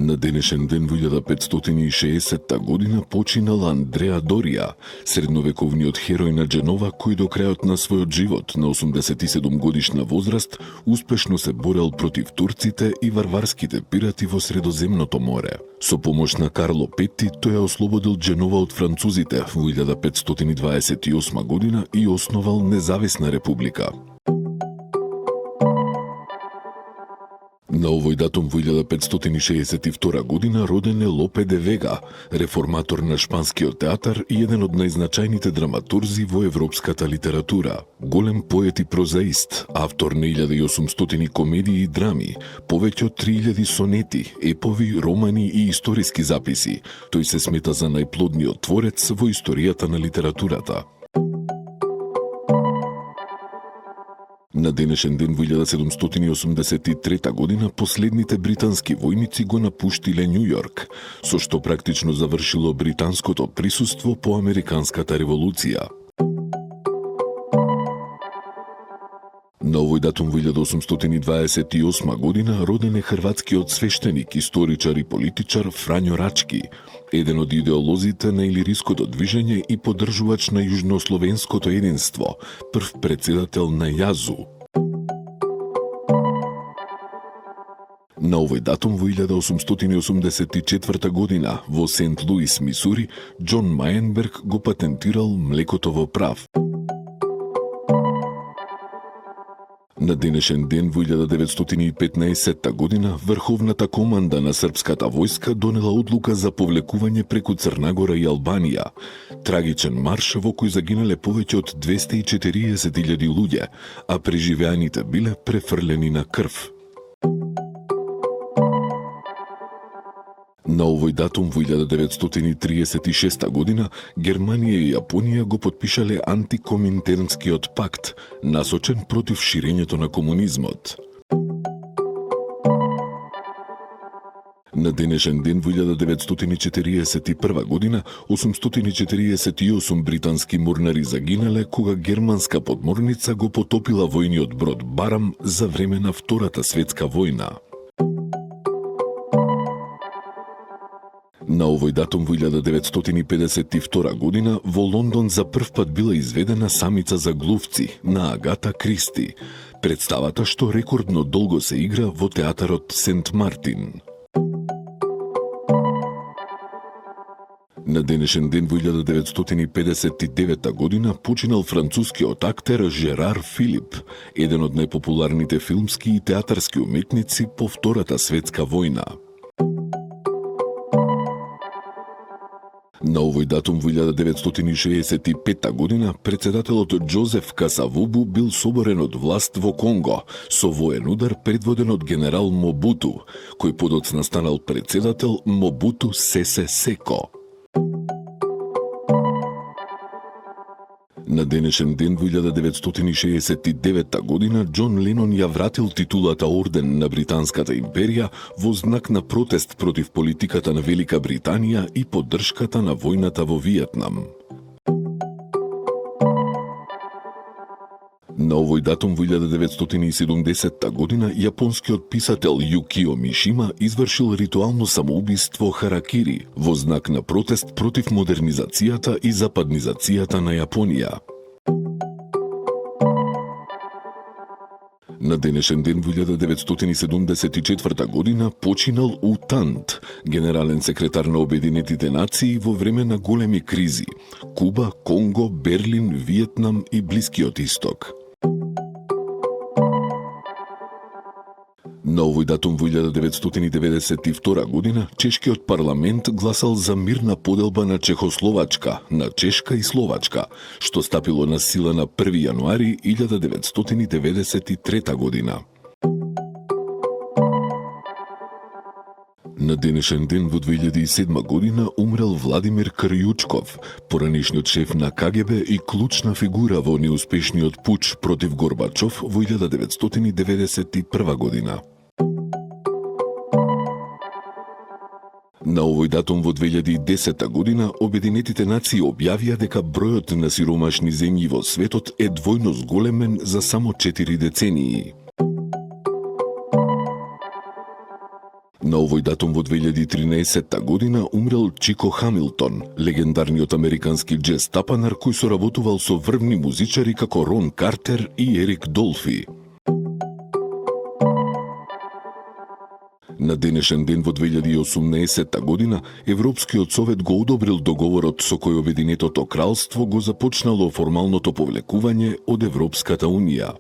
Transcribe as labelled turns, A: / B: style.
A: На денешен ден во 1560 година починал Андреа Дорија, средновековниот херој на Дженова кој до крајот на својот живот на 87 годишна возраст успешно се борел против турците и варварските пирати во Средоземното море. Со помош на Карло V тој ја ослободил Дженова од французите во 1528 година и основал независна република. На овој датум во 1562 година роден е Лопе де Вега, реформатор на шпанскиот театар и еден од најзначајните драматурзи во европската литература. Голем поет и прозаист, автор на 1800 комедии и драми, повеќе од 3000 сонети, епови, романи и историски записи. Тој се смета за најплодниот творец во историјата на литературата. На денешен ден во 1783 година последните британски војници го напуштиле Њу Јорк, со што практично завршило британското присуство по Американската револуција. На овој датум во 1828 година роден е хрватскиот свештеник, историчар и политичар Фрањо Рачки, еден од идеолозите на илириското движење и поддржувач на јужнословенското единство, прв председател на ЈАЗУ. На овој датум во 1884 година во Сент Луис, Мисури, Џон Мајенберг го патентирал млекото во прав. На денешен ден во 1915 година Врховната команда на српската војска донела одлука за повлекување преку Црна Гора и Албанија. Трагичен марш во кој загинале повеќе од 240.000 луѓе, а преживеаните биле префрлени на крв. На овој датум во 1936 година Германија и Јапонија го потпишале антикоминтернскиот пакт, насочен против ширењето на комунизмот. На денешен ден во 1941 година 848 британски морнари загинале кога германска подморница го потопила војниот брод Барам за време на Втората светска војна. На овој датум во 1952 година во Лондон за прв пат била изведена Самица за глувци на Агата Кристи, представата што рекордно долго се игра во театарот Сент Мартин. На денешен ден во 1959 година починал францускиот актер Жерар Филип, еден од најпопуларните филмски и театарски уметници по Втората светска војна. На овој датум во 1965 година председателот Џозеф Касавубу бил соборен од власт во Конго со воен удар предводен од генерал Мобуту, кој подоцна станал председател Мобуту Сесе Секо. На денешен ден во 1969 година Џон Ленон ја вратил титулата Орден на Британската империја во знак на протест против политиката на Велика Британија и поддршката на војната во Виетнам. На овој датум во 1970 година јапонскиот писател Јукио Мишима извршил ритуално самоубиство харакири во знак на протест против модернизацијата и западнизацијата на Јапонија. На денешен ден во 1974 година починал У Тант, генерален секретар на Обединетите нации во време на големи кризи – Куба, Конго, Берлин, Виетнам и Блискиот Исток. На овој датум во 1992 година чешкиот парламент гласал за мирна поделба на Чехословачка, на Чешка и Словачка, што стапило на сила на 1 јануари 1993 година. На денешен ден во 2007 година умрел Владимир Крјучков, поранешниот шеф на КГБ и клучна фигура во неуспешниот пуч против Горбачов во 1991 година. На овој датум во 2010 година Обединетите нации објавија дека бројот на сиромашни земји во светот е двојно зголемен за само 4 децении. На овој датум во 2013 година умрел Чико Хамилтон, легендарниот американски џез тапанар кој соработувал со врвни музичари како Рон Картер и Ерик Долфи. На денешен ден во 2018 година Европскиот совет го одобрил договорот со кој Обединетото кралство го започнало формалното повлекување од Европската унија.